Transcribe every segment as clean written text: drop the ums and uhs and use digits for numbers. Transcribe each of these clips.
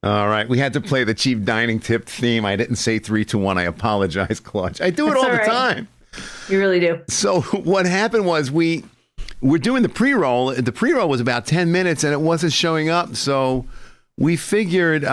All right. We had to play the cheap dining tip theme. I didn't say 3, 2, 1. I apologize, Claudia. I do it That's all the right. time. You really do. So what happened was we're doing the pre-roll. The pre-roll was about 10 minutes and it wasn't showing up. So we figured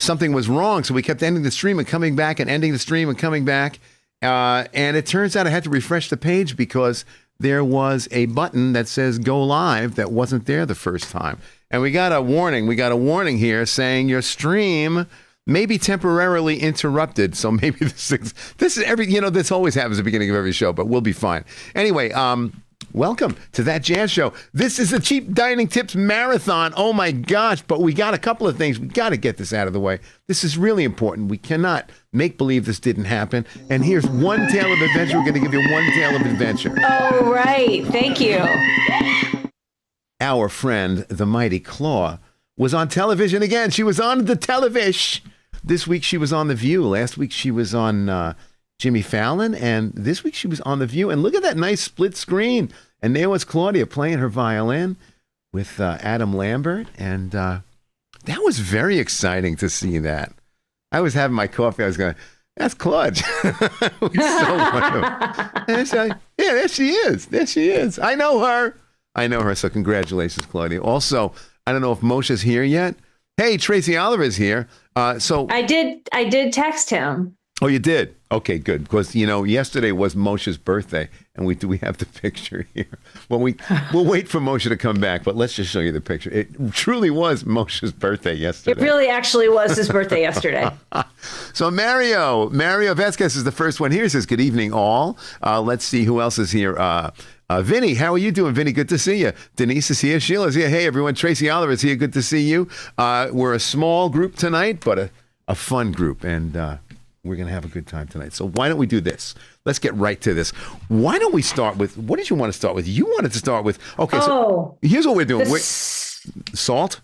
something was wrong. So we kept ending the stream and coming back and ending the stream and coming back. And it turns out I had to refresh the page because there was a button that says go live that wasn't there the first time. And we got a warning. We got a warning here saying your stream may be temporarily interrupted. So maybe this is this always happens at the beginning of every show, but we'll be fine. Anyway, welcome to That Jazz Show. This is the Cheap Dining Tips Marathon. Oh my gosh, but we got a couple of things. We got to get this out of the way. This is really important. We cannot make believe this didn't happen. And here's one tale of adventure. We're going to give you one tale of adventure. Oh, right. Thank you. Our friend, the mighty Claw, was on television again. She was on the television. This week she was on The View. Last week she was on Jimmy Fallon. And this week she was on The View. And look at that nice split screen. And there was Claudia playing her violin with Adam Lambert. And that was very exciting to see that. I was having my coffee. I was going, that's Claude. It was so wonderful. And so, yeah, there she is. There she is. I know her. So congratulations, Claudia. Also, I don't know if Moshe's here yet. Hey, Tracy Oliver's here. So I did text him. Oh, you did? Okay, good. Because, yesterday was Moshe's birthday, and we have the picture here. Well, we'll wait for Moshe to come back, but let's just show you the picture. It truly was Moshe's birthday yesterday. It really actually was his birthday yesterday. So Mario Vasquez is the first one here. He says, good evening, all. Let's see who else is here. Vinny, how are you doing, Vinny? Good to see you. Denise is here. Sheila's here. Hey, everyone. Tracy Oliver is here. Good to see you. We're a small group tonight, but a fun group, and we're going to have a good time tonight. So why don't we do this? Let's get right to this. Why don't we start with, what did you want to start with? You wanted to start with, okay, so here's what we're doing. Salt?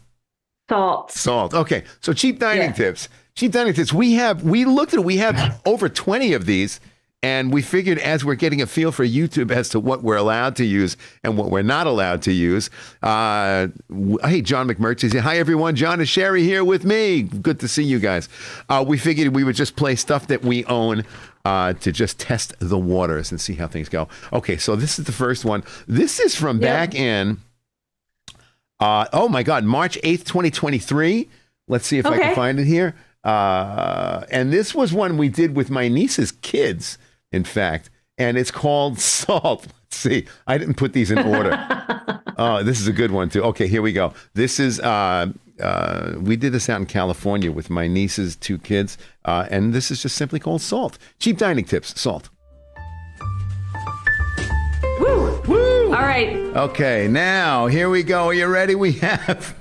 Salt. Okay, so cheap dining tips. Cheap dining tips. We looked at it. We have over 20 of these. And we figured as we're getting a feel for YouTube as to what we're allowed to use and what we're not allowed to use. Hey, John McMurch is here. Hi, everyone. John and Sherry here with me. Good to see you guys. We figured we would just play stuff that we own to just test the waters and see how things go. Okay, so this is the first one. This is from back in, oh my God, March 8th, 2023. Let's see if I can find it here. And this was one we did with my niece's kids, in fact, and it's called Salt. Let's see. I didn't put these in order. Oh, this is a good one, too. Okay, here we go. This is, we did this out in California with my niece's 2 kids, and this is just simply called Salt. Cheap dining tips, Salt. Woo! Woo! All right. Okay, now, here we go. Are you ready? We have...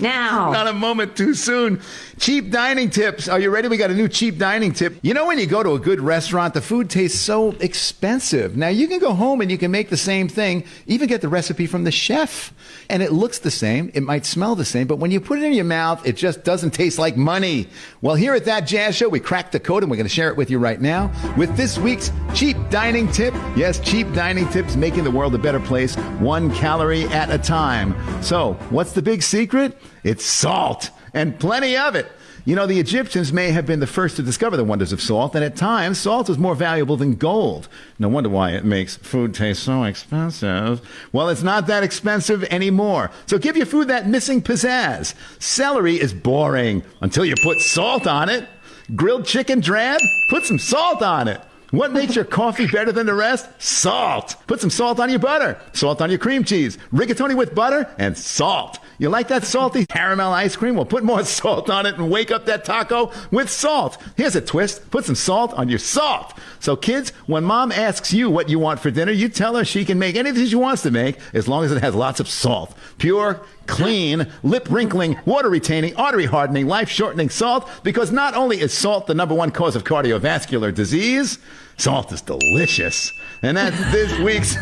Now. Not a moment too soon. Cheap dining tips. Are you ready? We got a new cheap dining tip. You know, when you go to a good restaurant, the food tastes so expensive. Now, you can go home and you can make the same thing, even get the recipe from the chef. And it looks the same. It might smell the same. But when you put it in your mouth, it just doesn't taste like money. Well, here at That Jazz Show, we cracked the code and we're going to share it with you right now with this week's cheap dining tip. Yes, cheap dining tips, making the world a better place, 1 calorie at a time. So, what's the big secret? It's salt, and plenty of it. You know, the Egyptians may have been the first to discover the wonders of salt, and at times, salt is more valuable than gold. No wonder why it makes food taste so expensive. Well, it's not that expensive anymore. So give your food that missing pizzazz. Celery is boring until you put salt on it. Grilled chicken drab? Put some salt on it. What makes your coffee better than the rest? Salt. Put some salt on your butter, salt on your cream cheese, rigatoni with butter, and salt. You like that salty caramel ice cream? Well, put more salt on it and wake up that taco with salt. Here's a twist. Put some salt on your salt. So kids, when mom asks you what you want for dinner, you tell her she can make anything she wants to make as long as it has lots of salt. Pure, clean, lip wrinkling, water retaining, artery hardening, life shortening salt, because not only is salt the #1 cause of cardiovascular disease, salt is delicious. And that's this week's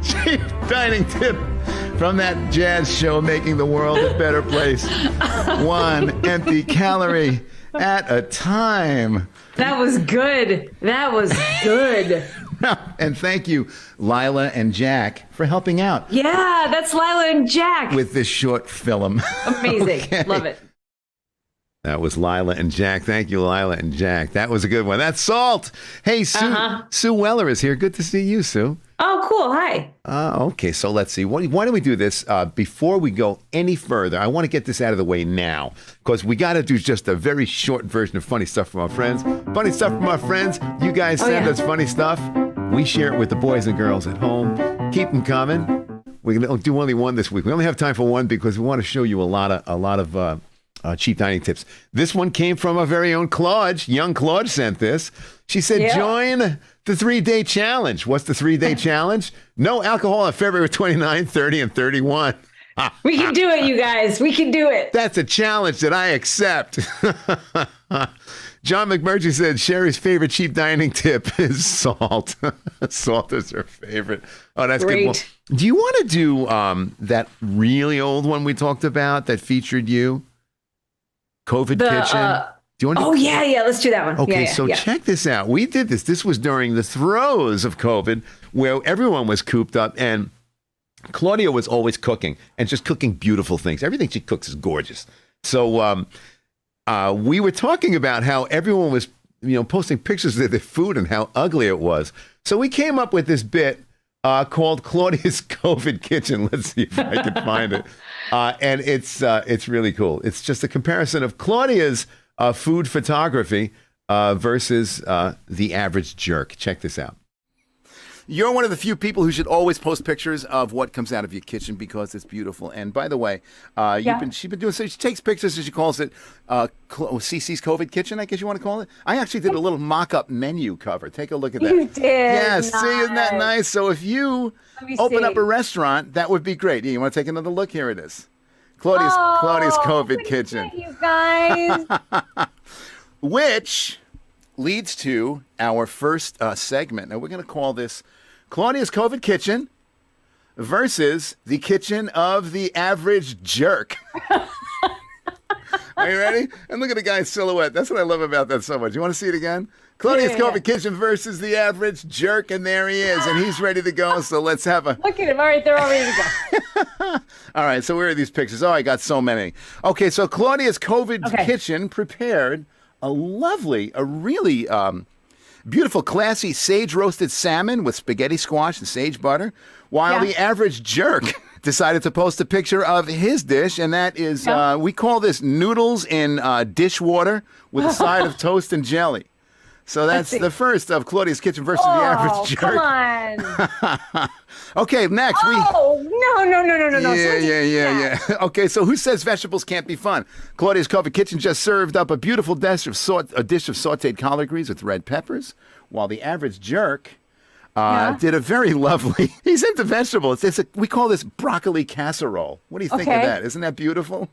cheap dining tip from That Jazz Show, making the world a better place, 1 empty calorie at a time. That was good. That was good. And thank you, Lila and Jack, for helping out Yeah, that's Lila and Jack. with this short film. Amazing. Okay. Love it. That was Lila and Jack. Thank you, Lila and Jack. That was a good one. That's Salt. Hey, Sue Weller is here. Good to see you, Sue. Oh, cool. Hi. Okay, so let's see. Why don't we do this before we go any further? I want to get this out of the way now because we got to do just a very short version of funny stuff from our friends. Funny stuff from our friends. You guys send us funny stuff. We share it with the boys and girls at home. Keep them coming. We're going to do only one this week. We only have time for one because we want to show you a lot of cheap dining tips. This one came from our very own Claude. Young Claude sent this. She said, join the 3-day challenge. What's the 3-day challenge? No alcohol on February 29, 30, and 31. We can do it, you guys. We can do it. That's a challenge that I accept. John McMurtry said Sherry's favorite cheap dining tip is salt. Salt is her favorite. Oh, that's Great. good. Well, do you want to do that really old one we talked about that featured you? COVID kitchen. Do you want to yeah. Let's do that one. Okay, check this out. We did this. This was during the throes of COVID where everyone was cooped up and Claudia was always cooking and just cooking beautiful things. Everything she cooks is gorgeous. So we were talking about how everyone was, posting pictures of their food and how ugly it was. So we came up with this bit called Claudia's COVID Kitchen. Let's see if I can find it. And it's really cool. It's just a comparison of Claudia's food photography versus the average jerk. Check this out. You're one of the few people who should always post pictures of what comes out of your kitchen because it's beautiful. And by the way, she's been doing so. She takes pictures, as she calls it, CC's COVID Kitchen, I guess you want to call it. I actually did a little mock-up menu cover. Take a look at that. You did. Yes, Nice. see, isn't that nice? So if you open up a restaurant, that would be great. You want to take another look? Here it is. Claudia's COVID Kitchen. You guys. Which leads to our first segment. Now, we're going to call this Claudia's COVID Kitchen versus the kitchen of the average jerk. Are you ready? And look at the guy's silhouette. That's what I love about that so much. You want to see it again? Claudia's COVID Kitchen versus the average jerk, and there he is, and he's ready to go. So let's have a... Look at him. All right, they're all ready to go. All right, so where are these pictures? Oh, I got so many. Okay, so Claudia's COVID Kitchen prepared a really beautiful, classy sage-roasted salmon with spaghetti squash and sage butter, while the average jerk decided to post a picture of his dish, and that is, we call this noodles in dishwater with a side of toast and jelly. So that's the first of Claudia's Kitchen versus the average jerk. Come on. Okay, next. No. Yeah. Okay, so who says vegetables can't be fun? Claudia's COVID Kitchen just served up a beautiful dish of sauteed collard greens with red peppers, while the average jerk did a very lovely... He's into vegetables. We call this broccoli casserole. What do you think of that? Isn't that beautiful?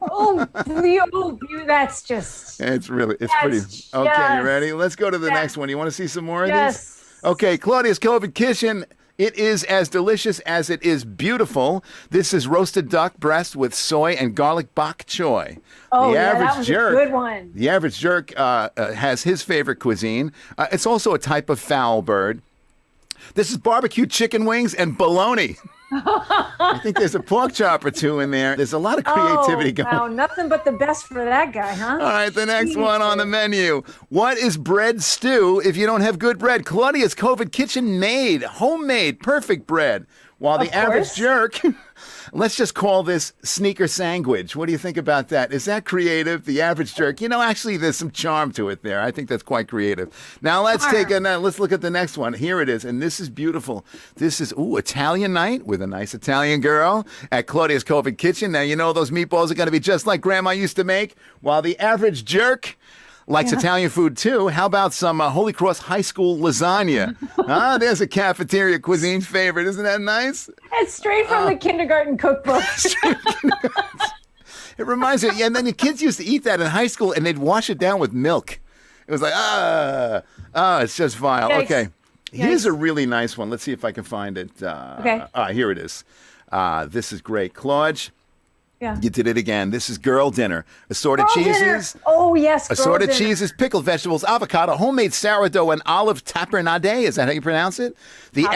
That's just... It's pretty... Okay, you ready? Let's go to the next one. You want to see some more of these? Okay, Claudia's COVID Kitchen. It is as delicious as it is beautiful. This is roasted duck breast with soy and garlic bok choy. That was a good one. The average jerk has his favorite cuisine. It's also a type of fowl bird. This is barbecue chicken wings and bologna. I think there's a pork chop or two in there. There's a lot of creativity going on. Nothing but the best for that guy, huh? All right, the next one on the menu. What is bread stew if you don't have good bread? Claudia's COVID Kitchen made, homemade, perfect bread. While the average jerk, let's just call this sneaker sandwich. What do you think about that? Is that creative? The average jerk. Actually, there's some charm to it there. I think that's quite creative. Now let's let's look at the next one. Here it is, and this is beautiful. This is Italian night with a nice Italian girl at Claudia's COVID Kitchen. Now those meatballs are going to be just like Grandma used to make. While the average jerk likes Italian food too. How about some Holy Cross High School lasagna? There's a cafeteria cuisine favorite. Isn't that nice? It's straight from the kindergarten cookbook. It reminds me, and then the kids used to eat that in high school, and they'd wash it down with milk. It was like, it's just vile. Yikes. Okay, here's a really nice one. Let's see if I can find it. Here it is. This is great. Claude, Yeah. You did it again. This is girl dinner. Assorted cheeses. Dinner. Oh, yes. Assorted dinner. cheeses, pickled vegetables, avocado, homemade sourdough, and olive tapenade. Is that how you pronounce it? The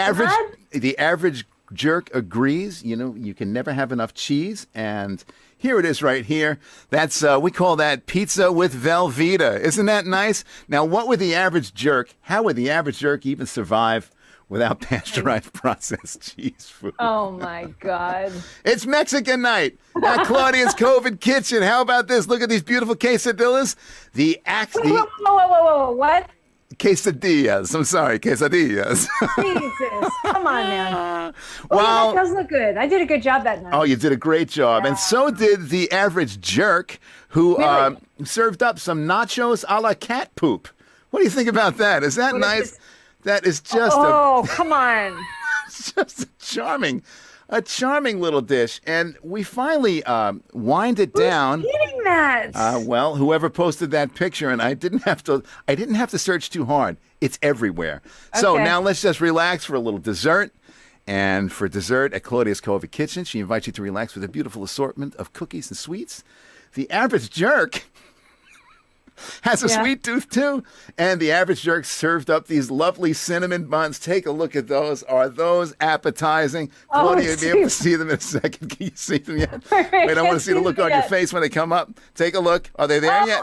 average jerk agrees. You know, you can never have enough cheese. And here it is right here. That's we call that pizza with Velveeta. Isn't that nice? Now, what would the average jerk, how would the average jerk even survive without pasteurized processed cheese food? Oh, my God. It's Mexican night at Claudia's COVID Kitchen. How about this? Look at these beautiful quesadillas. Whoa. What? Quesadillas. I'm sorry, quesadillas. Jesus. Come on now. Well, that does look good. I did a good job that night. Oh, you did a great job. Yeah. And so did the average jerk who served up some nachos a la cat poop. What do you think about that? Is that nice? That is just come on. It's just a charming little dish. And we finally wind it down. Who's eating that? Well, whoever posted that picture, and I didn't have to search too hard. It's everywhere. Okay. So now let's just relax for a little dessert. And for dessert at Claudia's COVID Kitchen, she invites you to relax with a beautiful assortment of cookies and sweets. The average jerk has a sweet tooth too. And the average jerk served up these lovely cinnamon buns. Take a look at those. Are those appetizing? Claudia, you'll be able to see them in a second. Can you see them yet? Wait, I want to see the look on your face when they come up. Take a look. Are they there yet?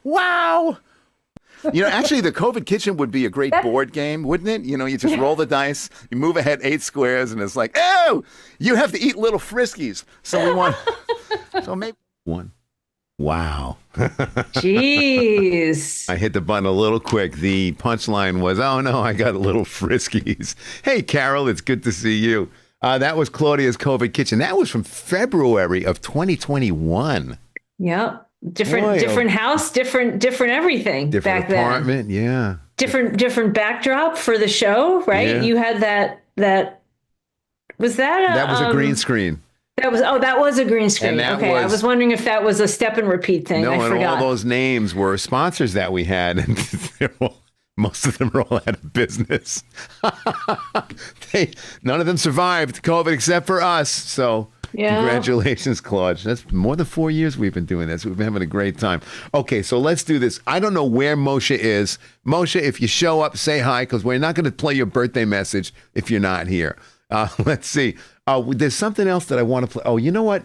Wow. You know, actually, the COVID Kitchen would be a great board game, wouldn't it? You know, you just roll the dice, you move ahead 8 squares, and it's like, oh, you have to eat little Friskies. So we want, so maybe one. Wow. Jeez. I hit the button a little quick. The punchline was, oh, no, I got little Friskies. Hey, Carol, it's good to see you. That was Claudia's COVID Kitchen. That was from February of 2021. Yep. Different house, different everything. Different back apartment, then. Yeah. Different backdrop for the show, right? Yeah. You had that was that that was a green screen. That was a green screen. Okay, I was wondering if that was a step and repeat thing. No, I and forgot. all those names were sponsors that we had, and most of them are all out of business. None of them survived COVID except for us. So. Yeah. Congratulations, Claude. That's more than 4 years we've been doing this. We've been having a great time. Okay, so let's do this. I don't know where Moshe is. Moshe, if you show up, say hi, because we're not going to play your birthday message if you're not here. Let's see. There's something else that I want to play. Oh, you know what?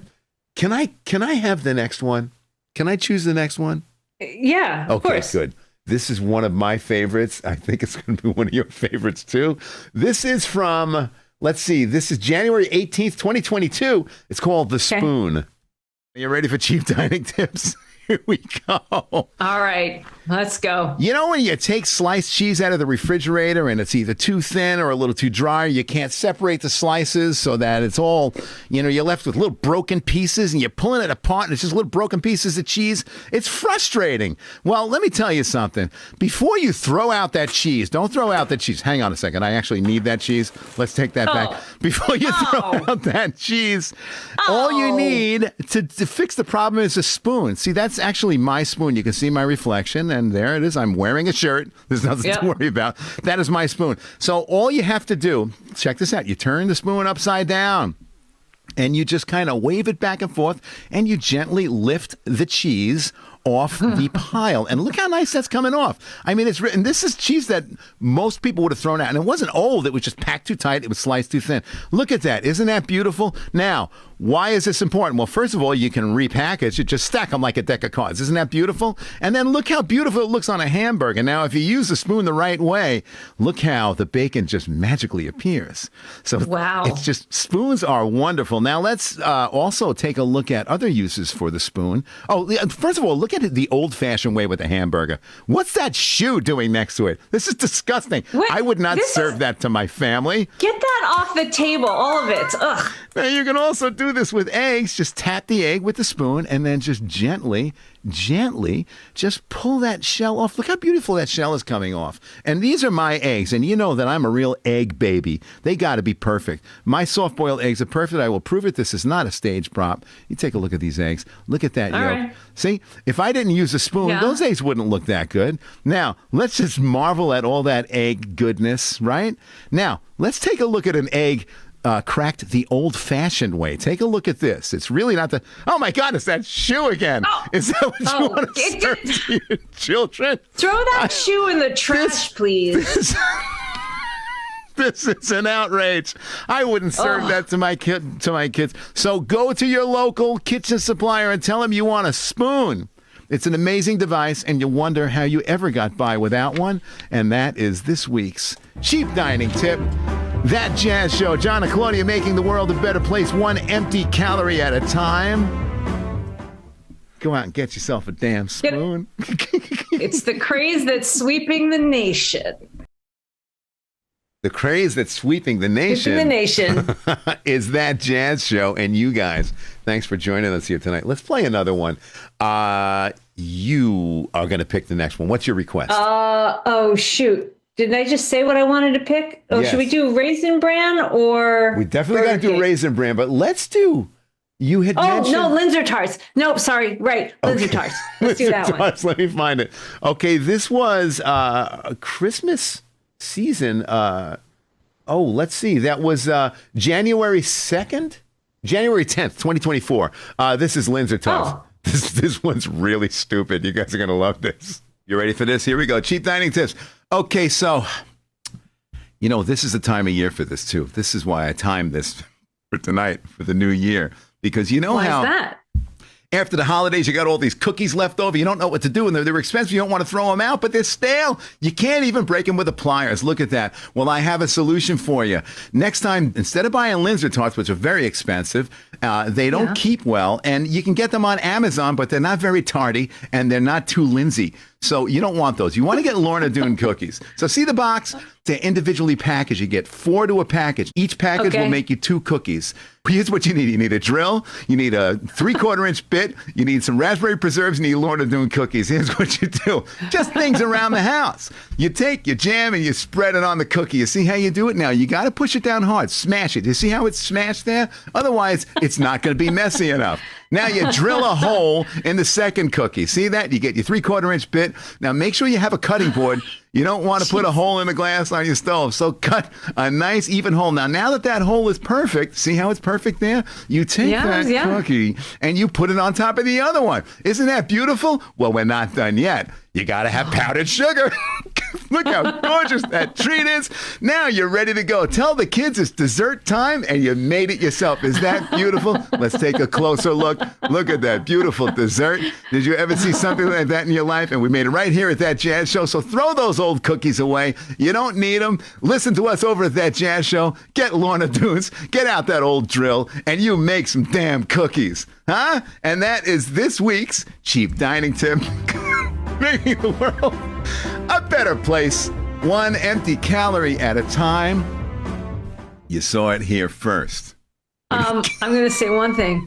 Can I have the next one? Can I choose the next one? Yeah, of course. Okay, good. This is one of my favorites. I think it's going to be one of your favorites, too. This is from... Let's see. This is January 18th, 2022. It's called The Spoon. Are you ready for cheap dining tips? Here we go. All right, let's go. You know when you take sliced cheese out of the refrigerator and it's either too thin or a little too dry, you can't separate the slices so that it's all, you're left with little broken pieces and you're pulling it apart and it's just little broken pieces of cheese. It's frustrating. Well, let me tell you something. Before you throw out that cheese, don't throw out the cheese. Hang on a second. I actually need that cheese. Let's take that back. Before you throw out that cheese, all you need to fix the problem is a spoon. See, that's actually my spoon. You can see my reflection, and there it is. I'm wearing a shirt. There's nothing to worry about. That is my spoon. So all you have to do, check this out. You turn the spoon upside down, and you just kind of wave it back and forth, and you gently lift the cheese off the pile. And look how nice that's coming off. I mean, and this is cheese that most people would have thrown out. And it wasn't old. It was just packed too tight. It was sliced too thin. Look at that. Isn't that beautiful? Now, why is this important? Well, first of all, you can repackage it. Just stack them like a deck of cards. Isn't that beautiful? And then look how beautiful it looks on a hamburger. Now, if you use the spoon the right way, look how the bacon just magically appears. So it's just, spoons are wonderful. Now, let's also take a look at other uses for the spoon. Oh, first of all, look at it the old-fashioned way with the hamburger. What's that shoe doing next to it? This is disgusting. I would not serve that to my family. Get that off the table, all of it. Ugh. Now, you can also do this with eggs. Just tap the egg with the spoon and then just gently just pull that shell off. Look how beautiful that shell is coming off. And these are my eggs, and you know that I'm a real egg baby. They got to be perfect. My soft-boiled eggs are perfect. I will prove it. This is not a stage prop. You take a look at these eggs. Look at that yolk. Right. See, if I didn't use a spoon, those eggs wouldn't look that good. Now, let's just marvel at all that egg goodness, right? Now, let's take a look at an egg cracked the old-fashioned way. Take a look at this. It's really not the... Oh, my God, it's that shoe again. Oh. Is that what you want to serve to your children? Throw that shoe in the trash, please. This is an outrage. I wouldn't serve that to my kids. So go to your local kitchen supplier and tell them you want a spoon. It's an amazing device, and you wonder how you ever got by without one. And that is this week's Cheap Dining Tip. That Jazz Show. John and Claudia making the world a better place, one empty calorie at a time. Go out and get yourself a damn spoon. It's the craze that's sweeping the nation. The craze that's sweeping the nation, is That Jazz Show. And you guys, thanks for joining us here tonight. Let's play another one. You are going to pick the next one. What's your request? Oh, shoot. Didn't I just say what I wanted to pick? Oh, yes. Should we do Raisin Bran or... We definitely got to do Raisin Bran, but let's do... You had mentioned... Oh, no, Linder tarts. Nope, sorry. Right, Linder tarts. Let's do that one. Let me find it. Okay, this was a Christmas season... let's see. That was January 2nd? January 10th, 2024. This is Linder Tarts. Oh. This one's really stupid. You guys are going to love this. You ready for this? Here we go. Cheap dining tips. Okay, so, this is the time of year for this, too. This is why I timed this for tonight, for the new year. Because why is that? After the holidays, you got all these cookies left over. You don't know what to do, and they're expensive. You don't want to throw them out, but they're stale. You can't even break them with the pliers. Look at that. Well, I have a solution for you. Next time, instead of buying Linder tarts, which are very expensive, they don't keep well, and you can get them on Amazon, but they're not very tarty, and they're not too Lindsay. So you don't want those. You want to get Lorna Doone cookies. So see the box? They're individually packaged. You get 4 to a package. Each package will make you 2 cookies. Here's what you need. You need a drill. You need a 3/4-inch bit. You need some raspberry preserves. You need Lorna Doone cookies. Here's what you do. Just things around the house. You take your jam and you spread it on the cookie. You see how you do it now? You got to push it down hard. Smash it. You see how it's smashed there? Otherwise, it's not going to be messy enough. Now you drill a hole in the second cookie. See that? You get your 3/4-inch bit. Now make sure you have a cutting board. You don't want to put a hole in the glass on your stove. So cut a nice even hole. Now that hole is perfect, see how it's perfect there? You take that cookie and you put it on top of the other one. Isn't that beautiful? Well, we're not done yet. You got to have powdered sugar. Look how gorgeous that treat is. Now you're ready to go. Tell the kids it's dessert time and you made it yourself. Is that beautiful? Let's take a closer look. Look at that beautiful dessert. Did you ever see something like that in your life? And we made it right here at That Jazz Show. So throw those old cookies away. You don't need them. Listen to us over at That Jazz Show. Get Lorna Doones. Get out that old drill and you make some damn cookies. Huh? And that is this week's Cheap Dining Tip. Making the world a better place, one empty calorie at a time. You saw it here first. I'm going to say one thing.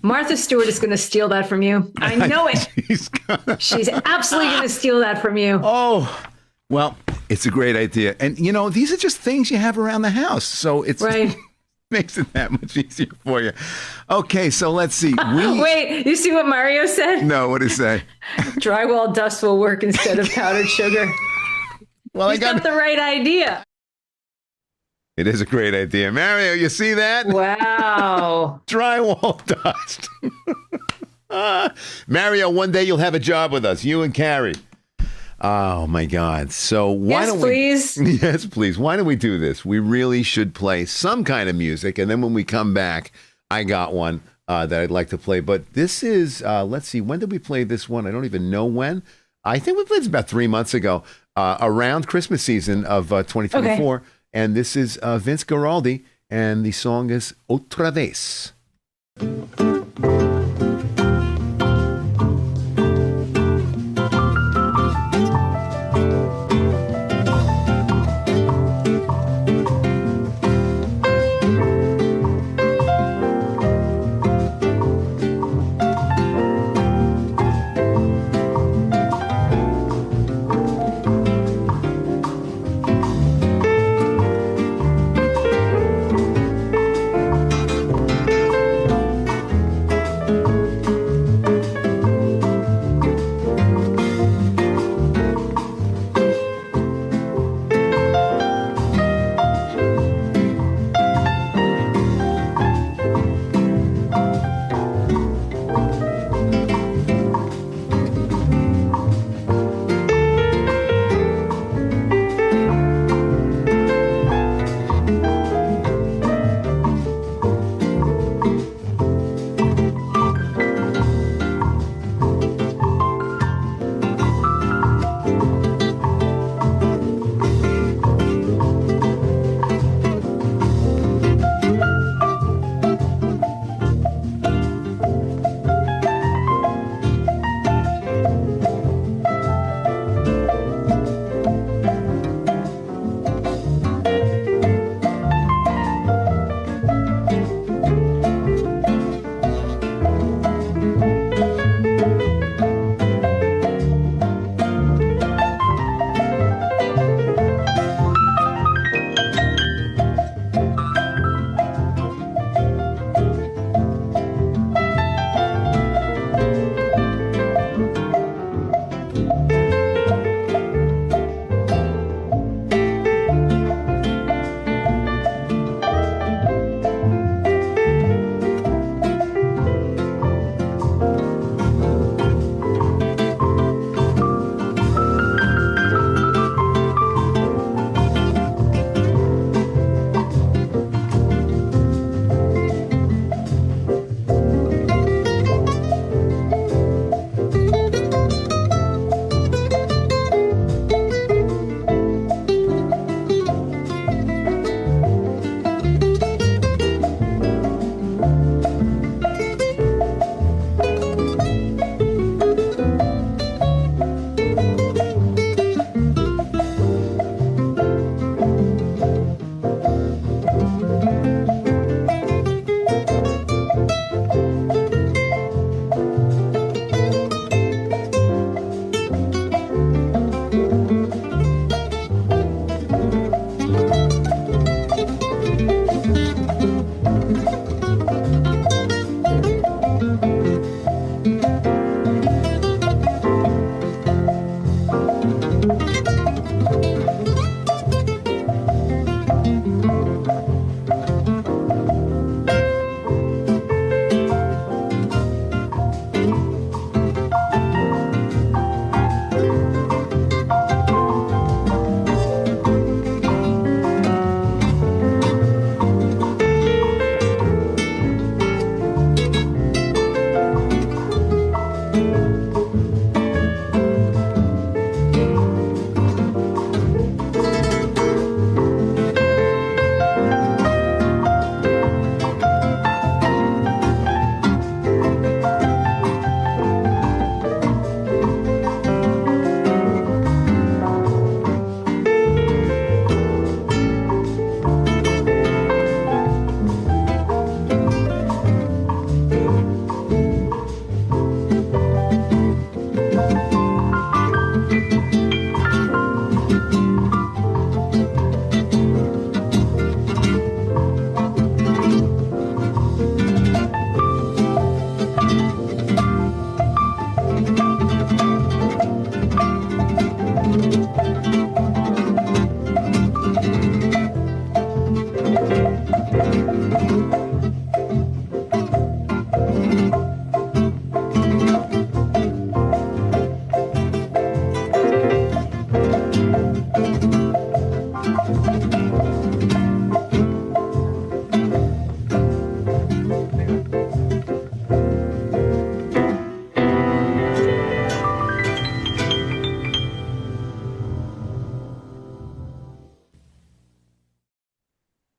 Martha Stewart is going to steal that from you. I know it. She's absolutely going to steal that from you. Oh, well, it's a great idea. And, these are just things you have around the house. So it's... Right. Makes it that much easier for you. Okay, so let's see. Wait, you see what Mario said? No, what did he say? Drywall dust will work instead of powdered sugar. Well, He's got the right idea. It is a great idea. Mario, you see that? Wow. Drywall dust. Mario, one day you'll have a job with us, you and Carrie. Oh, my God. So why don't we... Yes, please. Yes, please. Why don't we do this? We really should play some kind of music. And then when we come back, I got one that I'd like to play. But this is, let's see, when did we play this one? I don't even know when. I think we played this about 3 months ago, around Christmas season of 2024. Okay. And this is Vince Geraldi, and the song is Otra Vez.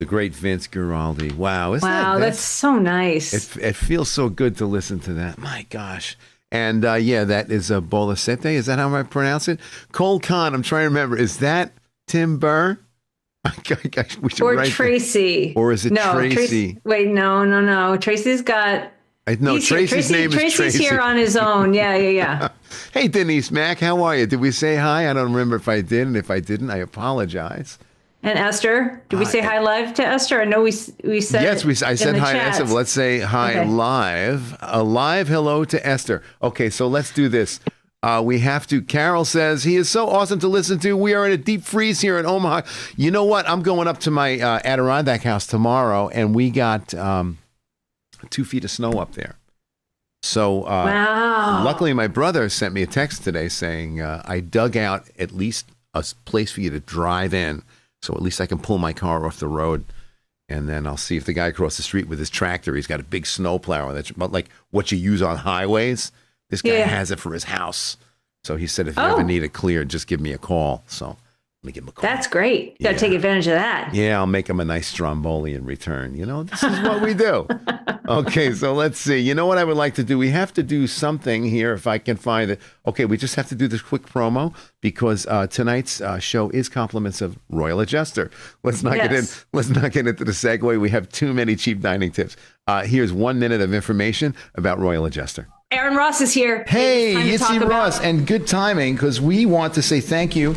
The great Vince Geraldi. Wow. That's so nice. It feels so good to listen to that. My gosh. And that is a Bolasete. Is that how I pronounce it? Cole Khan, I'm trying to remember. Is that Tim Burr? We should or write Tracy. Or is it Tracy? Wait, no. Tracy's got... Tracy's name is Tracy. Tracy's here on his own. Yeah. Hey, Denise Mack, how are you? Did we say hi? I don't remember if I did, and if I didn't, I apologize. And Esther, did we say hi live to Esther? I know we said yes. I said hi to Esther. Well, let's say hi live. A live hello to Esther. Okay, so let's do this. We have to. Carol says he is so awesome to listen to. We are in a deep freeze here in Omaha. You know what? I'm going up to my Adirondack house tomorrow, and we got 2 feet of snow up there. So wow. Luckily, my brother sent me a text today saying I dug out at least a place for you to drive in. So at least I can pull my car off the road, and then I'll see if the guy across the street with his tractor, he's got a big snow plow that's like what you use on highways. This guy has it for his house. So he said, if you ever need it cleared, just give me a call. So let me give him a call. That's great. You got to take advantage of that. Yeah, I'll make him a nice Stromboli in return. This is what we do. Okay, so let's see. You know what I would like to do? We have to do something here if I can find it. Okay, we just have to do this quick promo because tonight's show is compliments of Royal Adjuster. Let's not get into the segue. We have too many cheap dining tips. Here's 1 minute of information about Royal Adjuster. Aaron Ross is here. Hey, Yitzi Ross, and good timing because we want to say thank you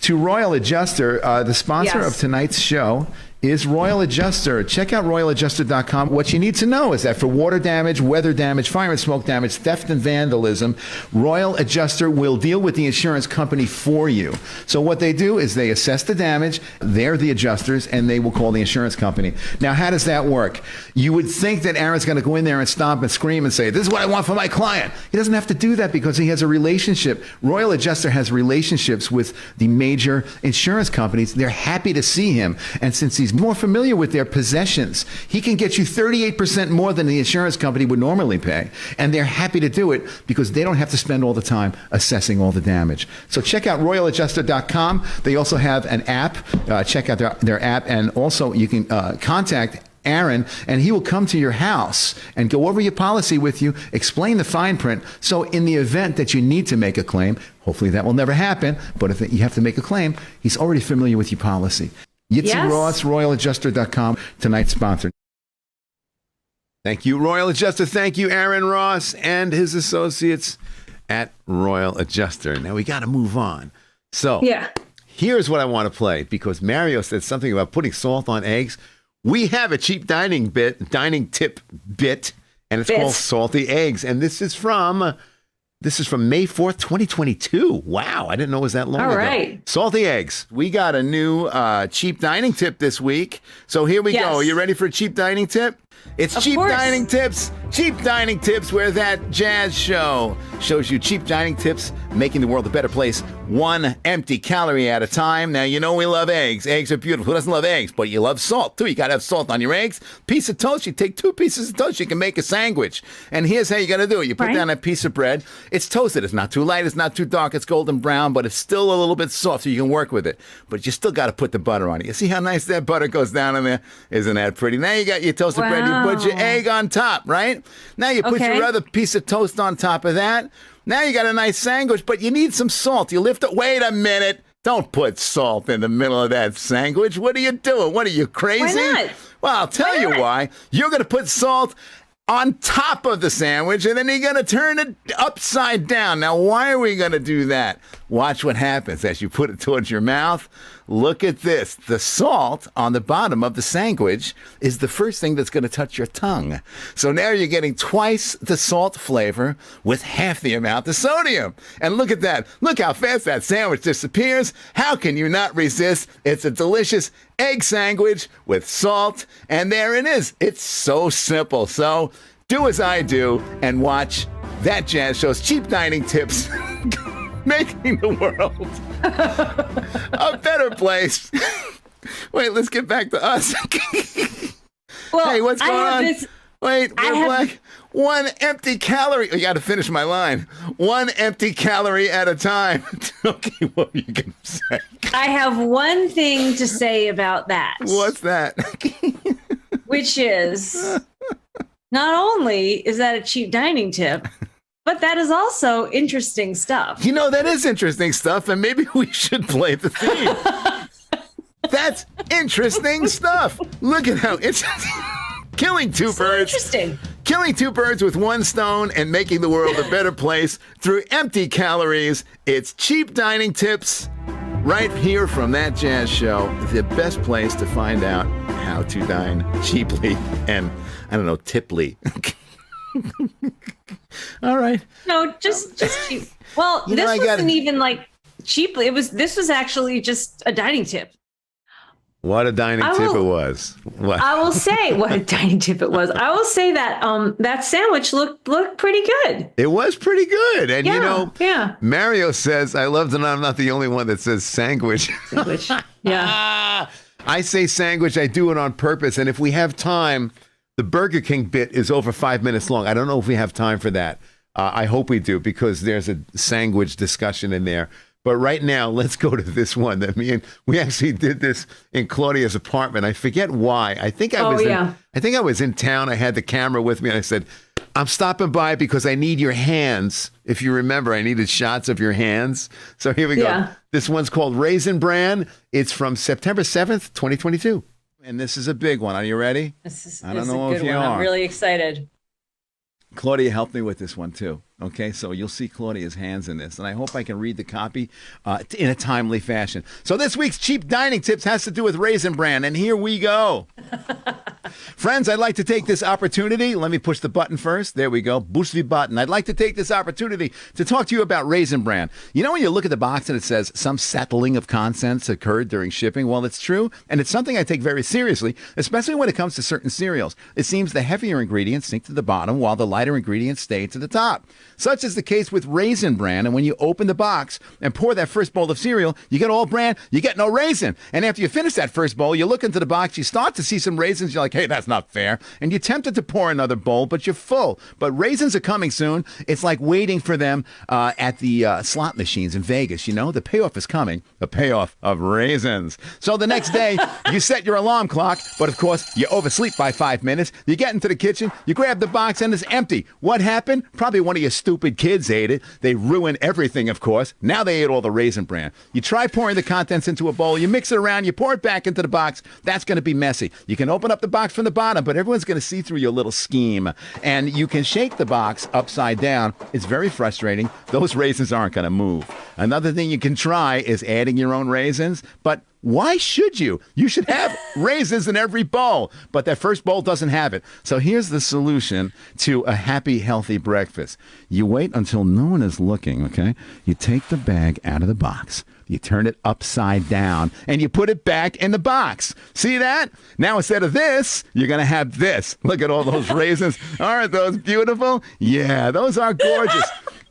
to Royal Adjuster. The sponsor of tonight's show is Royal Adjuster. Check out royaladjuster.com. What you need to know is that for water damage, weather damage, fire and smoke damage, theft and vandalism, Royal Adjuster will deal with the insurance company for you. So what they do is they assess the damage, they're the adjusters, and they will call the insurance company. Now, how does that work? You would think that Aaron's going to go in there and stomp and scream and say, this is what I want for my client. He doesn't have to do that because he has a relationship. Royal Adjuster has relationships with the major insurance companies. They're happy to see him. And since he's more familiar with their possessions, he can get you 38% more than the insurance company would normally pay. And they're happy to do it because they don't have to spend all the time assessing all the damage. So check out royaladjuster.com. They also have an app. Check out their app. And also you can contact Aaron, and he will come to your house and go over your policy with you, explain the fine print. So in the event that you need to make a claim, hopefully that will never happen, but if you have to make a claim, he's already familiar with your policy. Yitzi Ross, royaladjuster.com, tonight's sponsor. Thank you, Royal Adjuster. Thank you, Aaron Ross and his associates at Royal Adjuster. Now we got to move on. So here's what I want to play because Mario said something about putting salt on eggs. We have a cheap dining tip bit, and it's called Salty Eggs. And this is from May 4th, 2022. Wow, I didn't know it was that long ago. All right. Salty Eggs. We got a new cheap dining tip this week. So here we go. Are you ready for a cheap dining tip? It's Cheap Dining Tips. Cheap Dining Tips, where that jazz show shows you cheap dining tips, making the world a better place, one empty calorie at a time. Now, you know we love eggs. Eggs are beautiful. Who doesn't love eggs? But you love salt, too. You got to have salt on your eggs. Piece of toast. You take 2 pieces of toast. You can make a sandwich. And here's how you got to do it. You put down a piece of bread. It's toasted. It's not too light. It's not too dark. It's golden brown, but it's still a little bit soft, so you can work with it. But you still got to put the butter on it. You see how nice that butter goes down in there? Isn't that pretty? Now you got your toasted bread. You put your egg on top, right? Now you put your other piece of toast on top of that. Now you got a nice sandwich, but you need some salt. You lift it. Wait a minute. Don't put salt in the middle of that sandwich. What are you doing? What are you, crazy? Why not? Well, I'll tell you why. You're going to put salt on top of the sandwich, and then you're going to turn it upside down. Now, why are we going to do that? Watch what happens as you put it towards your mouth. Look at this. The salt on the bottom of the sandwich is the first thing that's going to touch your tongue. So now you're getting twice the salt flavor with half the amount of sodium. And look at that. Look how fast that sandwich disappears. How can you not resist? It's a delicious egg sandwich with salt. And there it is. It's so simple. So do as I do and watch that jazz show's Cheap Dining Tips. Making the world a better place. Wait, let's get back to us. Well, hey, what's going on? Wait, we're black. One empty calorie. You got to finish my line. One empty calorie at a time. Okay, what were you going to say? I have one thing to say about that. What's that? Which is, not only is that a cheap dining tip, but that is also interesting stuff. You know, that is interesting stuff, and maybe we should play the theme. That's interesting stuff. Look at how interesting. Killing two birds. Interesting. Killing two birds with one stone and making the world a better place through empty calories. It's cheap dining tips right here from That Jazz Show. The best place to find out how to dine cheaply and, I don't know, tiply. All right. No, just cheap. Well, this wasn't even like cheaply. This was actually just a dining tip. What a dining tip it was. What? I will say what a dining tip it was. I will say that that sandwich looked pretty good. It was pretty good. And yeah. Mario says, I love that I'm not the only one that says sandwich. Sandwich. Yeah. I say sandwich. I do it on purpose. And if we have time, the Burger King bit is over 5 minutes long. I don't know if we have time for that. I hope we do, because there's a sandwich discussion in there. But right now, let's go to this one that we actually did this in Claudia's apartment. I forget why. I think I was in town. I had the camera with me, and I said, I'm stopping by because I need your hands. If you remember, I needed shots of your hands. So here we go. Yeah. This one's called Raisin Bran. It's from September 7th, 2022. And this is a big one. Are you ready? I don't know if you are. I'm really excited. Claudia helped me with this one, too. Okay, so you'll see Claudia's hands in this, and I hope I can read the copy in a timely fashion. So this week's cheap dining tips has to do with Raisin Bran, and here we go. Friends, I'd like to take this opportunity. Let me push the button first. There we go. Push the button. I'd like to take this opportunity to talk to you about Raisin Bran. You know when you look at the box and it says some settling of contents occurred during shipping? Well, it's true, and it's something I take very seriously, especially when it comes to certain cereals. It seems the heavier ingredients sink to the bottom while the lighter ingredients stay to the top. Such is the case with Raisin Bran, and when you open the box and pour that first bowl of cereal, you get all bran, you get no raisin. And after you finish that first bowl, you look into the box, you start to see some raisins, you're like, hey, that's not fair. And you're tempted to pour another bowl, but you're full. But raisins are coming soon. It's like waiting for them at the slot machines in Vegas. You know, the payoff is coming, the payoff of raisins. So the next day, you set your alarm clock, but of course, you oversleep by 5 minutes. You get into the kitchen, you grab the box, and it's empty. What happened? Probably one of your stupid kids ate it. They ruined everything, of course. Now they ate all the Raisin Bran. You try pouring the contents into a bowl, you mix it around, you pour it back into the box. That's going to be messy. You can open up the box from the bottom, but everyone's going to see through your little scheme. And you can shake the box upside down. It's very frustrating. Those raisins aren't going to move. Another thing you can try is adding your own raisins, but why should you? You should have raisins in every bowl, but that first bowl doesn't have it. So here's the solution to a happy, healthy breakfast. You wait until no one is looking, okay? You take the bag out of the box. You turn it upside down, and you put it back in the box. See that? Now, instead of this, you're going to have this. Look at all those raisins. Aren't those beautiful? Yeah, those are gorgeous.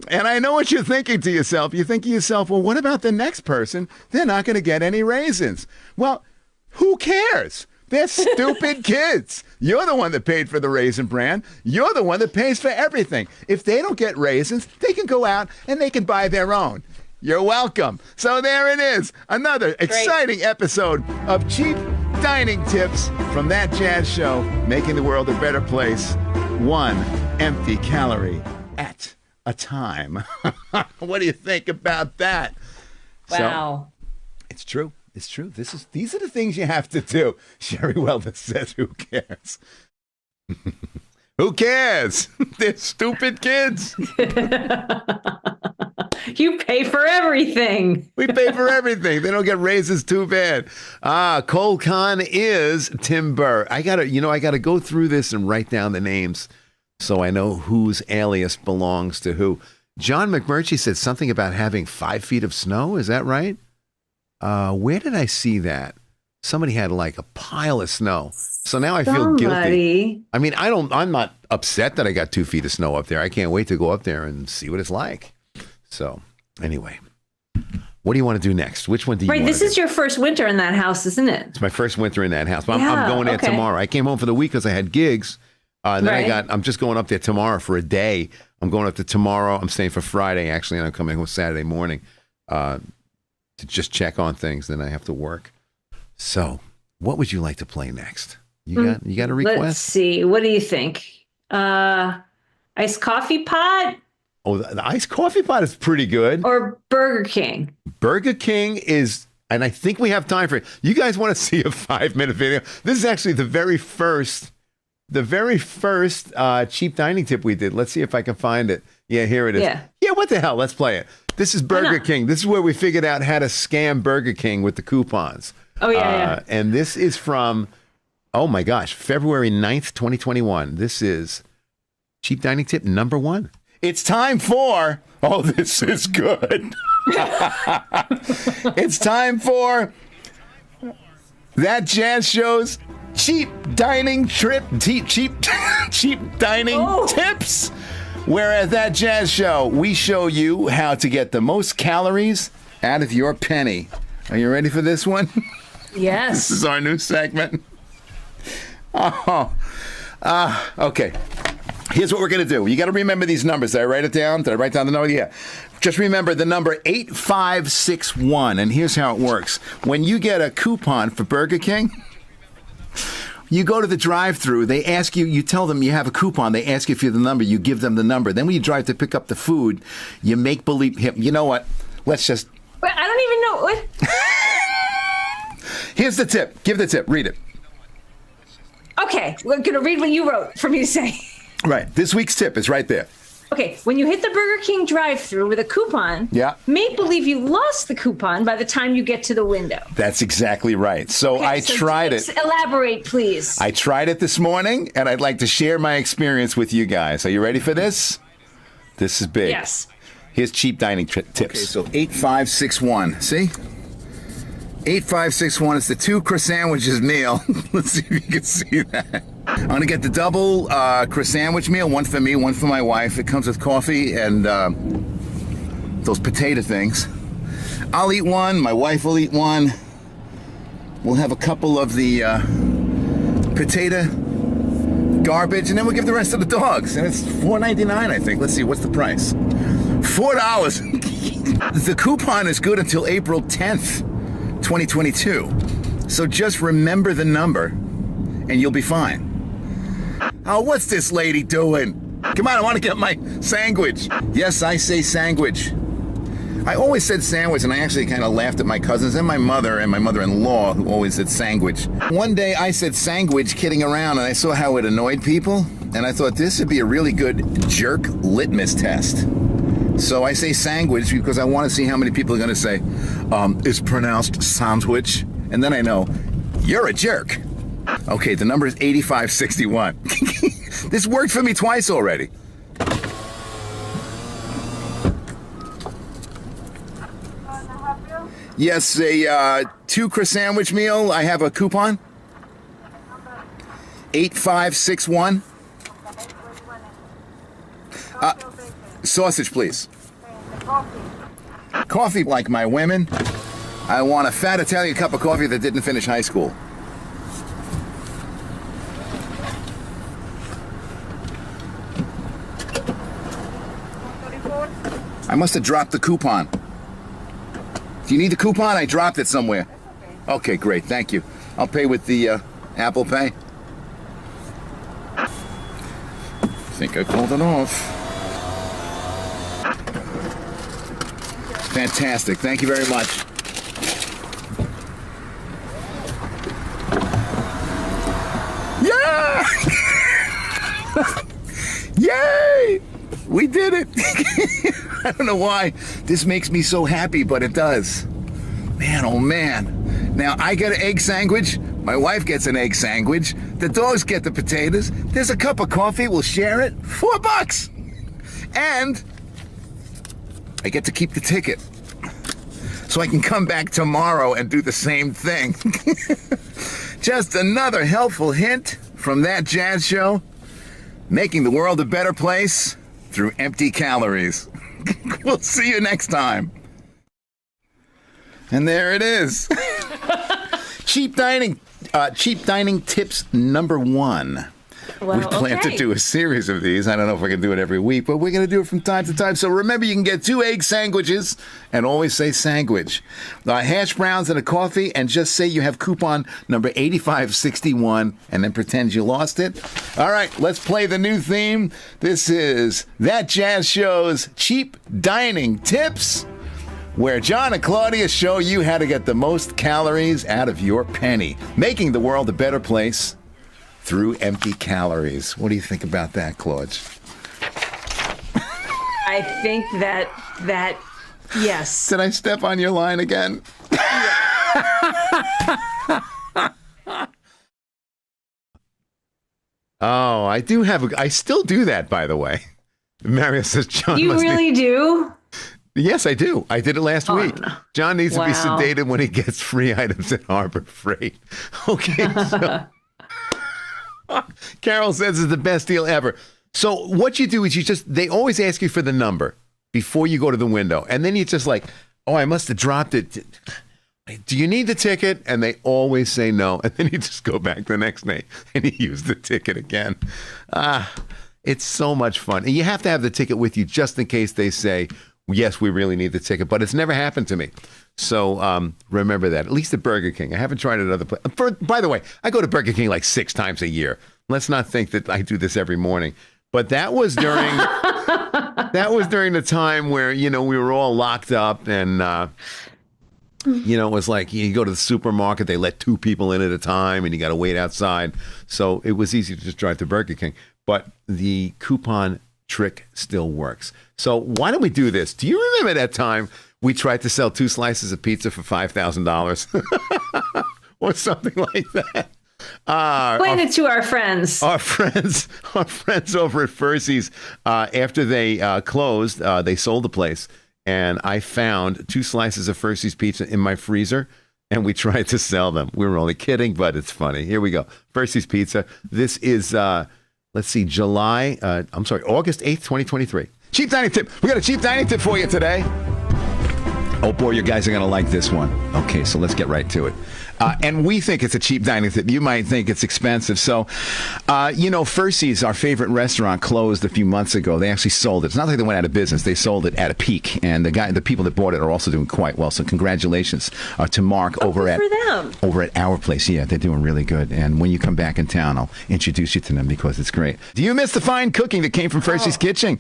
And I know what you're thinking to yourself. You're thinking to yourself, well, what about the next person? They're not going to get any raisins. Well, who cares? They're stupid kids. You're the one that paid for the Raisin Bran. You're the one that pays for everything. If they don't get raisins, they can go out and they can buy their own. You're welcome. So there it is. Another exciting episode of Cheap Dining Tips from That Jazz Show, making the world a better place, one empty calorie at a time. What do you think about that? Wow. So, it's true. It's true. These are the things you have to do. Sherry Weldon says, who cares? Who cares? They're stupid kids. You pay for everything. We pay for everything. They don't get raises too bad. Cole Khan is Tim Burr. I gotta go through this and write down the names so I know whose alias belongs to who. John McMurtry said something about having 5 feet of snow. Is that right? Where did I see that? Somebody had like a pile of snow. So now I feel guilty. I mean, I'm not upset that I got 2 feet of snow up there. I can't wait to go up there and see what it's like. So anyway, what do you want to do next? Which one do you want to do? This is your first winter in that house, isn't it? It's my first winter in that house. I'm going there tomorrow. I came home for the week because I had gigs. And then I'm just going up there tomorrow for a day. I'm going up there tomorrow. I'm staying for Friday, actually, and I'm coming home Saturday morning to just check on things. Then I have to work. So, what would you like to play next? You got a request? Let's see. What do you think? Iced coffee pot? Oh, the iced coffee pot is pretty good. Or Burger King? Burger King is, and I think we have time for it. You guys want to see a 5-minute video? This is actually the very first cheap dining tip we did. Let's see if I can find it. Yeah, here it is. Yeah, what the hell? Let's play it. This is Burger King. This is where we figured out how to scam Burger King with the coupons. Oh, yeah. And this is from, oh my gosh, February 9th, 2021. This is cheap dining tip number 1. It's time for, oh, this is good. It's time for That Jazz Show's cheap dining cheap dining tips. Where at That Jazz Show, we show you how to get the most calories out of your penny. Are you ready for this one? Yes. This is our new segment. Okay. Here's what we're going to do. You got to remember these numbers. Did I write it down? Did I write down the number? Yeah. Just remember the number 8561. And here's how it works. When you get a coupon for Burger King, you go to the drive-thru. They ask you, you tell them you have a coupon. They ask you for the number. You give them the number. Then when you drive to pick up the food, you make believe him. You know what? Let's just. Wait, I don't even know. What? Here's the tip. Give the tip. Read it. Okay. We're going to read what you wrote for me to say. Right. This week's tip is right there. Okay. When you hit the Burger King drive-thru with a coupon, make believe you lost the coupon by the time you get to the window. That's exactly right. So I tried it. Elaborate, please. I tried it this morning, and I'd like to share my experience with you guys. Are you ready for this? This is big. Yes. Here's cheap dining tips. Okay, so 8561. See? 8561 is the 2 croissant meal. Let's see if you can see that. I'm going to get the double croissant meal, one for me, one for my wife. It comes with coffee and those potato things. I'll eat one. My wife will eat one. We'll have a couple of the potato garbage, and then we'll give the rest to the dogs. And it's $4.99, I think. Let's see, what's the price? $4. The coupon is good until April 10th. 2022. So just remember the number and you'll be fine. Oh, what's this lady doing? Come on, I want to get my sandwich. Yes, I say sandwich. I always said sandwich, and I actually kind of laughed at my cousins and my mother-in-law who always said sandwich. One day I said sandwich kidding around, and I saw how it annoyed people, and I thought this would be a really good jerk litmus test. So I say sandwich because I want to see how many people are going to say, it's pronounced sandwich. And then I know, you're a jerk. Okay, the number is 8561. This worked for me twice already. Yes, a 2 croissant meal. I have a coupon. 8561. Sausage, please. Coffee like my women. I want a fat Italian cup of coffee that didn't finish high school. I must have dropped the coupon. Do you need the coupon? I dropped it somewhere. Okay, great. Thank you. I'll pay with the Apple Pay. I think I pulled it off. Fantastic. Thank you very much. Yeah! Yay! We did it. I don't know why this makes me so happy, but it does. Man, oh man. Now, I get an egg sandwich. My wife gets an egg sandwich. The dogs get the potatoes. There's a cup of coffee. We'll share it. $4. And I get to keep the ticket. So I can come back tomorrow and do the same thing. Just another helpful hint from That Jazz Show. Making the world a better place through empty calories. We'll see you next time. And there it is. Cheap dining tips number 1. Well, we plan to do a series of these. I don't know if we can do it every week, but we're going to do it from time to time. So remember, you can get 2 egg sandwiches, and always say sandwich. Hash browns and a coffee, and just say you have coupon number 8561, and then pretend you lost it. All right, let's play the new theme. This is That Jazz Show's Cheap Dining Tips, where John and Claudia show you how to get the most calories out of your penny, making the world a better place through empty calories. What do you think about that, Claude? I think that yes. Did I step on your line again? Oh, I still do that, by the way. Mario says, John, you really do? Yes, I do. I did it last week. No. John needs to be Wow. sedated when he gets free items at Harbor Freight. Okay, so Carol says it's the best deal ever. So what you do is they always ask you for the number before you go to the window. And then you just like, oh, I must have dropped it. Do you need the ticket? And they always say no. And then you just go back the next day and you use the ticket again. It's so much fun. And you have to have the ticket with you just in case they say, yes, we really need the ticket. But it's never happened to me. So remember that, at least at Burger King. I haven't tried it at other places. By the way, I go to Burger King like 6 times a year. Let's not think that I do this every morning. But that was during the time where, we were all locked up and, it was like you go to the supermarket, they let 2 people in at a time and you got to wait outside. So it was easy to just drive to Burger King. But the coupon trick still works. So why don't we do this? Do you remember that time we tried to sell 2 slices of pizza for $5,000 or something like that? Explain it to our friends. Our friends over at Furcy's, after they closed, they sold the place, and I found 2 slices of Furcy's pizza in my freezer, and we tried to sell them. We were only kidding, but it's funny. Here we go. Furcy's Pizza. This is, August 8th, 2023. Cheap dining tip. We got a cheap dining tip for you today. Oh, boy, you guys are going to like this one. Okay, so let's get right to it. And we think it's a cheap dining tip. You might think it's expensive. So, Furcy's, our favorite restaurant, closed a few months ago. They actually sold it. It's not like they went out of business. They sold it at a peak. And the people that bought it are also doing quite well. So congratulations to Mark over at our place. Yeah, they're doing really good. And when you come back in town, I'll introduce you to them because it's great. Do you miss the fine cooking that came from Furcy's Kitchen?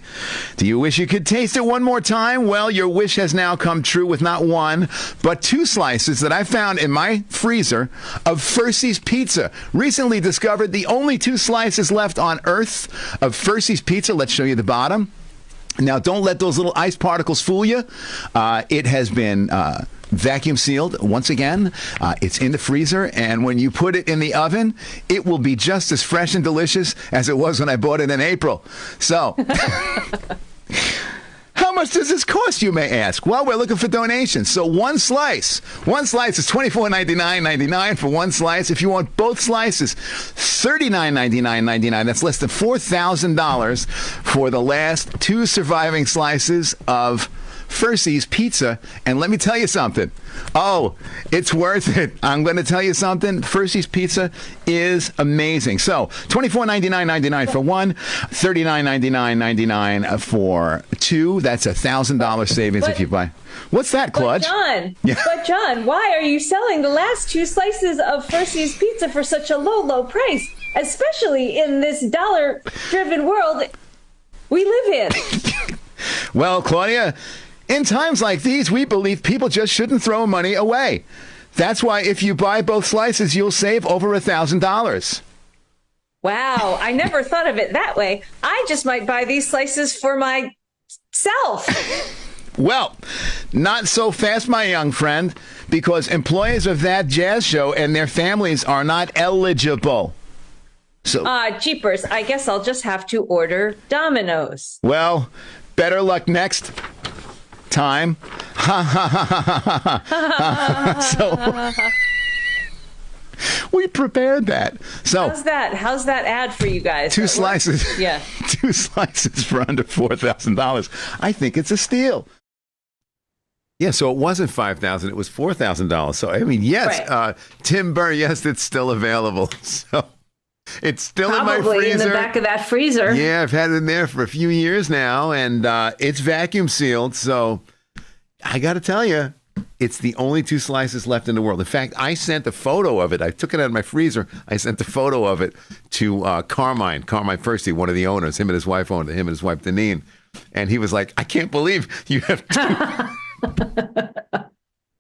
Do you wish you could taste it one more time? Well, your wish has now come true with not 1, but 2 slices that I found in my freezer of Furcy's Pizza. Recently discovered the only 2 slices left on Earth of Furcy's Pizza. Let's show you the bottom. Now, don't let those little ice particles fool you. It has been vacuum sealed once again. It's in the freezer, and when you put it in the oven, it will be just as fresh and delicious as it was when I bought it in April. So... How much does this cost, you may ask? Well, we're looking for donations. So one slice is $24.99.99 for 1 slice. If you want both slices, $39.99.99. That's less than $4,000 for the last 2 surviving slices of Furcy's Pizza. And let me tell you something. Oh, it's worth it. I'm going to tell you something. Furcy's Pizza is amazing. So $24.99.99 for 1, $39.99.99 for 2. That's $1,000 savings if you buy. What's that, Claude? But John, why are you selling the last 2 slices of Furcy's Pizza for such a low price, especially in this dollar-driven world we live in? Well, Claudia, in times like these, we believe people just shouldn't throw money away. That's why if you buy both slices, you'll save over $1,000. Wow, I never thought of it that way. I just might buy these slices for myself. Well, not so fast, my young friend, because employees of That Jazz Show and their families are not eligible. So, jeepers, I guess I'll just have to order Domino's. Well, better luck next time. So we prepared that. So how's that ad for you guys? 2 slices. Yeah. 2 slices for under $4,000. I think it's a steal. Yeah, so it wasn't $5,000, it was $4,000. So I mean, yes, right. Tim Burr, yes, it's still available. So It's still Probably in my freezer. in the back of that freezer. Yeah, I've had it in there for a few years now, and it's vacuum sealed. So I got to tell you, it's the only 2 slices left in the world. In fact, I sent a photo of it. I took it out of my freezer. I sent a photo of it to Carmine Firsty, one of the owners. Him and his wife owned it. Him and his wife, Deneen. And he was like, I can't believe you have 2.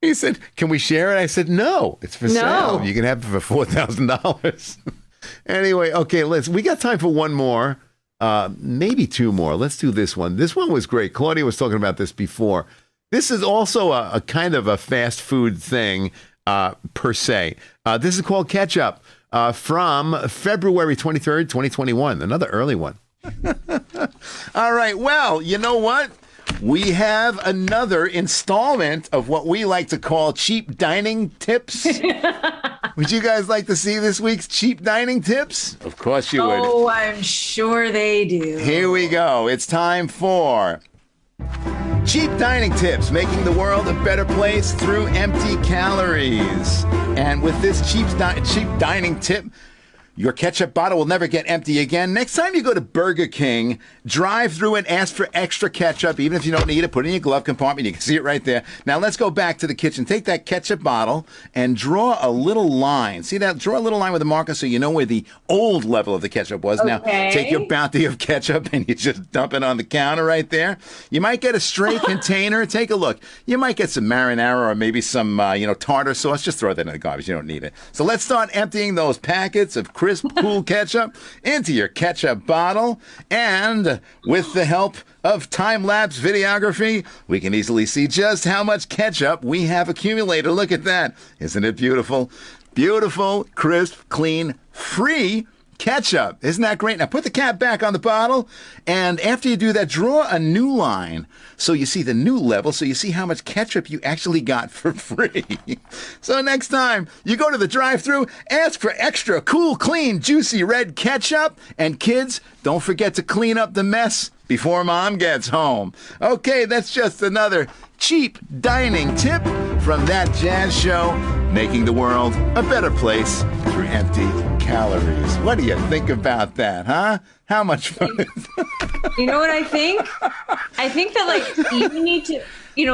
He said, can we share it? I said, no, it's for sale. You can have it for $4,000. Anyway, okay, we got time for one more, maybe 2 more. Let's do this one. This one was great. Claudia was talking about this before. This is also a kind of a fast food thing, per se. This is called Ketchup from February 23rd, 2021. Another early one. All right. Well, you know what? We have another installment of what we like to call cheap dining tips. Would you guys like to see this week's cheap dining tips? Of course you would. Oh, I'm sure they do. Here we go. It's time for cheap dining tips, making the world a better place through empty calories. And with this cheap dining tip, your ketchup bottle will never get empty again. Next time you go to Burger King, drive through and ask for extra ketchup. Even if you don't need it, put it in your glove compartment. You can see it right there. Now let's go back to the kitchen. Take that ketchup bottle and draw a little line. See that? Draw a little line with a marker so you know where the old level of the ketchup was. Okay. Now take your bounty of ketchup and you just dump it on the counter right there. You might get a stray container. Take a look. You might get some marinara or maybe some tartar sauce. Just throw that in the garbage. You don't need it. So let's start emptying those packets of crisp, cool ketchup into your ketchup bottle. And with the help of time-lapse videography, we can easily see just how much ketchup we have accumulated. Look at that. Isn't it beautiful? Beautiful, crisp, clean, free ketchup. Isn't that great? Now put the cap back on the bottle, and after you do that, draw a new line so you see the new level, so you see how much ketchup you actually got for free. So next time you go to the drive-thru, ask for extra cool, clean, juicy red ketchup, and kids, don't forget to clean up the mess before Mom gets home. Okay, that's just another cheap dining tip from That Jazz Show, making the world a better place through empty calories. What do you think about that, huh? How much fun is that? You know what I think? I think that, you need to,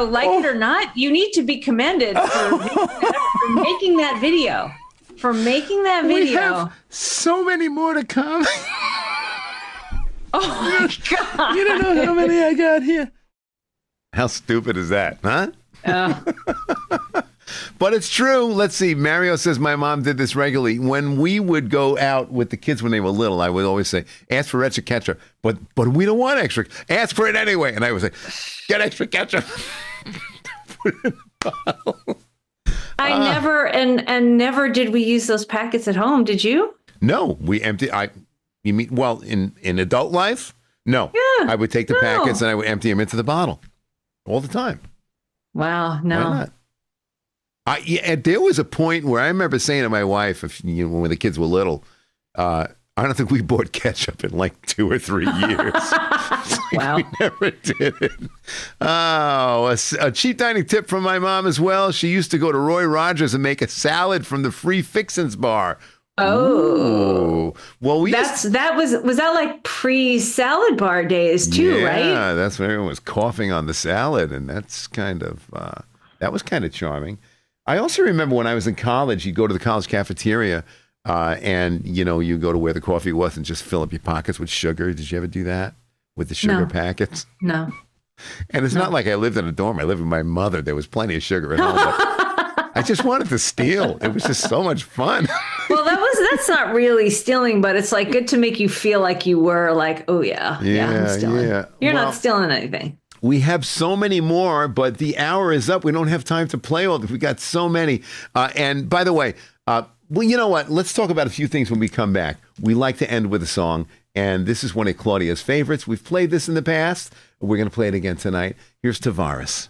like it or not, you need to be commended for making that video. For making that video. We have so many more to come. Oh, my God. You don't know how many I got here. How stupid is that, huh? But it's true. Let's see. Mario says my mom did this regularly. When we would go out with the kids when they were little, I would always say, ask for extra ketchup. But we don't want extra. Ask for it anyway. And I would say, get extra ketchup. Put it in the bottle. I never, and never did we use those packets at home. Did you? No, we empty. You mean, well, in adult life? No. Yeah, I would take the packets and I would empty them into the bottle all the time. Wow. No. Why not? There was a point where I remember saying to my wife, when the kids were little, I don't think we bought ketchup in 2 or 3 years. Wow. We never did it. Oh, a cheap dining tip from my mom as well. She used to go to Roy Rogers and make a salad from the free Fixins bar. Oh, ooh. Well, was that like pre-salad bar days too, right? Yeah, that's when everyone was coughing on the salad, and that's kind of that was kind of charming. I also remember when I was in college, you'd go to the college cafeteria, and you go to where the coffee was and just fill up your pockets with sugar. Did you ever do that with the sugar packets? No. And it's not like I lived in a dorm. I lived with my mother. There was plenty of sugar at home. I just wanted to steal. It was just so much fun. Well, that's not really stealing, but it's good to make you feel like you were oh yeah, I'm stealing. Yeah. You're not stealing anything. We have so many more, but the hour is up. We don't have time to play all. We got so many. And by the way, well, you know what? Let's talk about a few things when we come back. We like to end with a song, and this is one of Claudia's favorites. We've played this in the past. We're going to play it again tonight. Here's Tavares.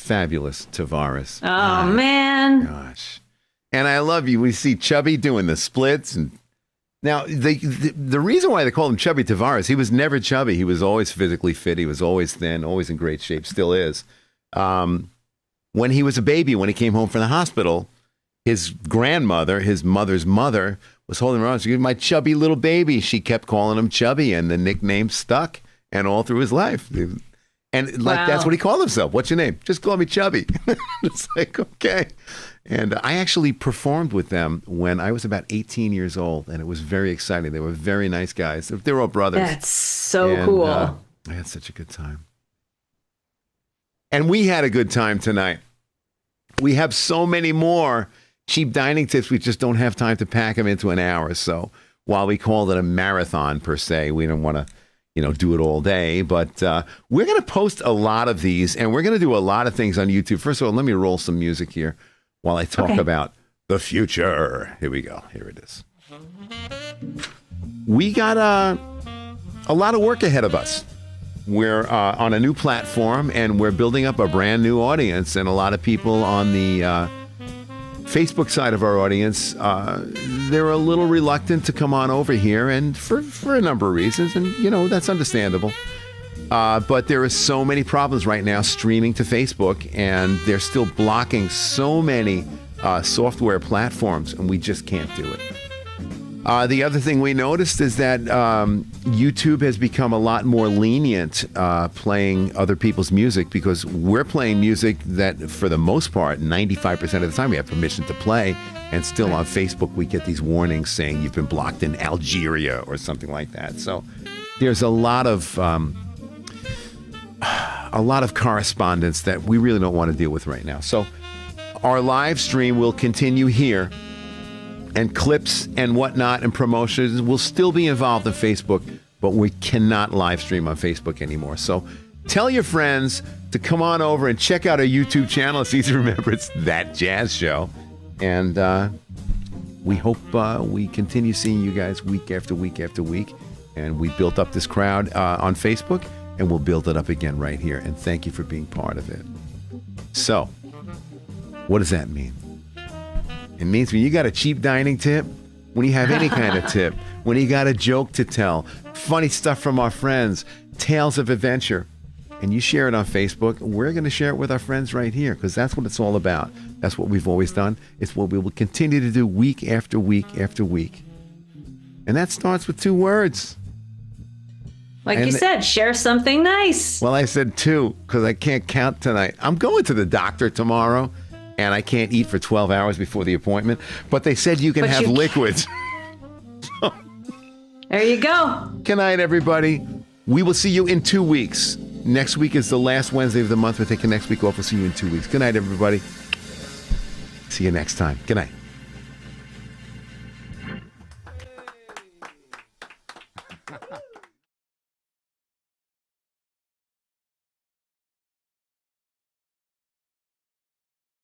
fabulous Tavares. Oh, man. Gosh. And I love you. We see Chubby doing the splits. And now, the reason why they call him Chubby Tavares, he was never chubby. He was always physically fit. He was always thin, always in great shape, still is. When he was a baby, when he came home from the hospital, his grandmother, his mother's mother, was holding him around. She goes, my chubby little baby. She kept calling him Chubby, and the nickname stuck, and all through his life. And like that's what he called himself. What's your name? Just call me Chubby. It's like, okay. And I actually performed with them when I was about 18 years old, and it was very exciting. They were very nice guys. They were all brothers. That's so cool. I had such a good time. And we had a good time tonight. We have so many more cheap dining tips. We just don't have time to pack them into an hour. So while we called it a marathon per se, we don't want to do it all day, but we're going to post a lot of these, and we're going to do a lot of things on YouTube. First of all, let me roll some music here while I talk about the future. Here we go. Here it is. We got a lot of work ahead of us. We're on a new platform, and we're building up a brand new audience, and a lot of people on the Facebook side of our audience, they're a little reluctant to come on over here, and for a number of reasons, and that's understandable. But there are so many problems right now streaming to Facebook, and they're still blocking so many software platforms, and we just can't do it. The other thing we noticed is that YouTube has become a lot more lenient playing other people's music, because we're playing music that, for the most part, 95% of the time we have permission to play, and still on Facebook we get these warnings saying you've been blocked in Algeria or something like that. So there's a lot of correspondence that we really don't want to deal with right now. So our live stream will continue here, and clips and whatnot and promotions will still be involved in Facebook, but we cannot live stream on Facebook anymore. So tell your friends to come on over and check out our YouTube channel. It's easy to remember. It's That Jazz Show. And we hope we continue seeing you guys week after week after week. And we built up this crowd on Facebook, and we'll build it up again right here. And thank you for being part of it. So what does that mean? It means when you got a cheap dining tip, when you have any kind of tip, when you got a joke to tell, funny stuff from our friends, tales of adventure, and you share it on Facebook, we're going to share it with our friends right here, because that's what it's all about. That's what we've always done. It's what we will continue to do week after week after week. And that starts with 2 words. Like you said, share something nice. Well, I said 2 because I can't count tonight. I'm going to the doctor tomorrow, and I can't eat for 12 hours before the appointment. But they said you can have liquids. There you go. Good night, everybody. We will see you in 2 weeks. Next week is the last Wednesday of the month. We're taking next week off. We'll see you in 2 weeks. Good night, everybody. See you next time. Good night.